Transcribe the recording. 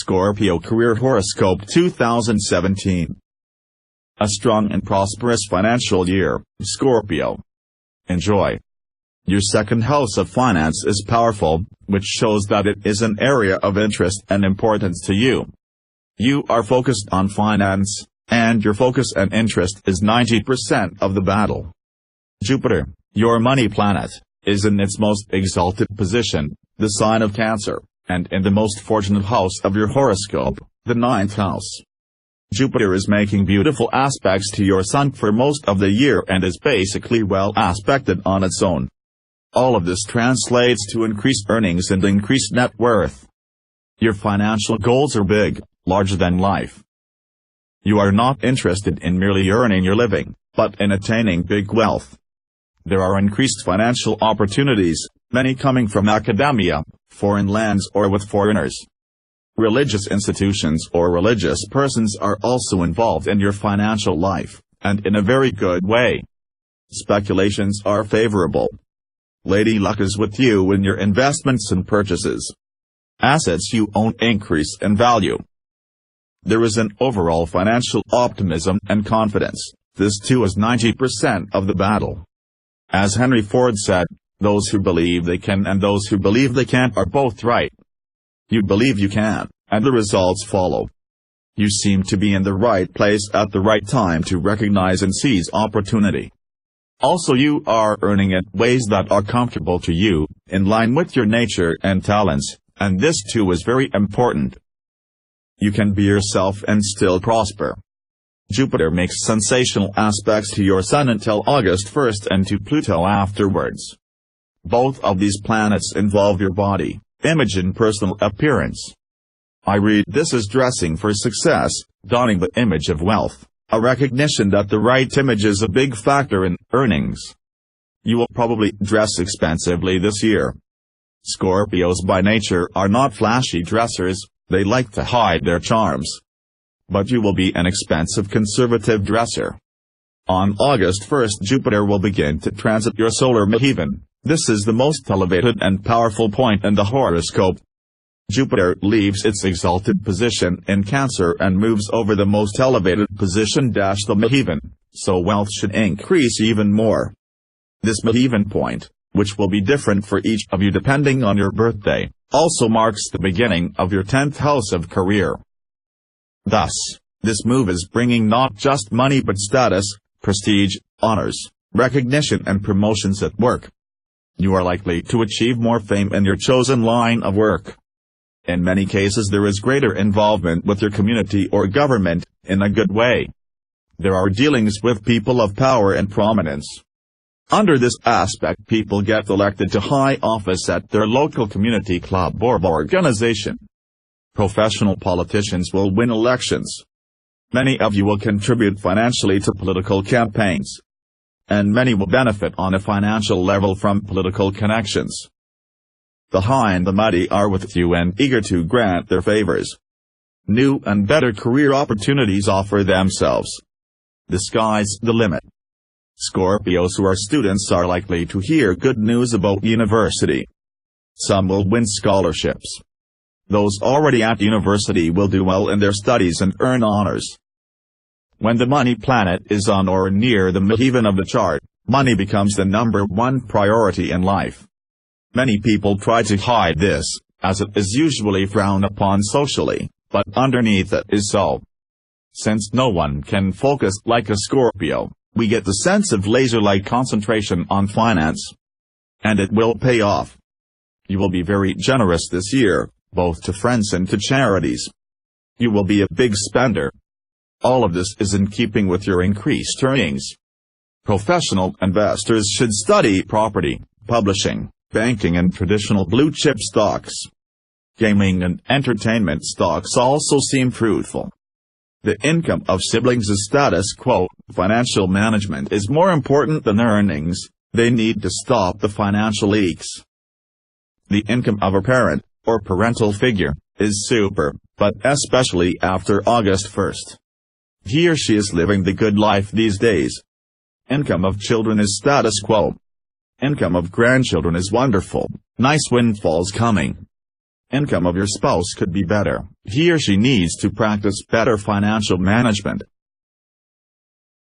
Scorpio Career Horoscope 2017. A strong and prosperous financial year, Scorpio. Enjoy. Your second house of finance is powerful, which shows that it is an area of interest and importance to you. You are focused on finance, and your focus and interest is 90% of the battle. Jupiter, your money planet, is in its most exalted position, the sign of Cancer, and in the most fortunate house of your horoscope, the 9th house. Jupiter is making beautiful aspects to your Sun for most of the year and is basically well aspected on its own. All of this translates to increased earnings and increased net worth. Your financial goals are big, larger than life. You are not interested in merely earning your living, but in attaining big wealth. There are increased financial opportunities, many coming from academia, foreign lands or with foreigners. Religious institutions or religious persons are also involved in your financial life, and in a very good way. Speculations are favorable. Lady Luck is with you in your investments and purchases. Assets you own increase in value. There is an overall financial optimism and confidence. This too is 90% of the battle. As Henry Ford said, those who believe they can and those who believe they can't are both right. You believe you can, and the results follow. You seem to be in the right place at the right time to recognize and seize opportunity. Also, you are earning in ways that are comfortable to you, in line with your nature and talents, and this too is very important. You can be yourself and still prosper. Jupiter makes sensational aspects to your Sun until August 1st and to Pluto afterwards. Both of these planets involve your body, image and personal appearance. I read this as dressing for success, donning the image of wealth, a recognition that the right image is a big factor in earnings. You will probably dress expensively this year. Scorpios by nature are not flashy dressers, they like to hide their charms. But you will be an expensive conservative dresser. On August 1st, Jupiter will begin to transit your solar Mahivan. This is the most elevated and powerful point in the horoscope. Jupiter leaves its exalted position in Cancer and moves over the most elevated position the Mahivan, so wealth should increase even more. This Mahivan point, which will be different for each of you depending on your birthday, also marks the beginning of your 10th house of career. Thus, this move is bringing not just money but status, prestige, honors, recognition and promotions at work. You are likely to achieve more fame in your chosen line of work. In many cases there is greater involvement with your community or government, in a good way. There are dealings with people of power and prominence. Under this aspect, people get elected to high office at their local community club or organization. Professional politicians will win elections. Many of you will contribute financially to political campaigns. And many will benefit on a financial level from political connections. The high and the mighty are with you and eager to grant their favors. New and better career opportunities offer themselves. The sky's the limit. Scorpios who are students are likely to hear good news about university. Some will win scholarships. Those already at university will do well in their studies and earn honors. When the money planet is on or near the Mahivan of the chart, money becomes the #1 priority in life. Many people try to hide this, as it is usually frowned upon socially, but underneath it is so. Since no one can focus like a Scorpio, we get the sense of laser-like concentration on finance. And it will pay off. You will be very generous this year, both to friends and to charities. You will be a big spender. All of this is in keeping with your increased earnings. Professional investors should study property, publishing, banking and traditional blue-chip stocks. Gaming and entertainment stocks also seem fruitful. The income of siblings is status quo. Financial management is more important than earnings. They need to stop the financial leaks. The income of a parent, or parental figure, is super, but especially after August 1st. He or she is living the good life these days. Income of children is status quo. Income of grandchildren is wonderful, nice windfalls coming. income of your spouse could be better. He or she needs to practice better financial management.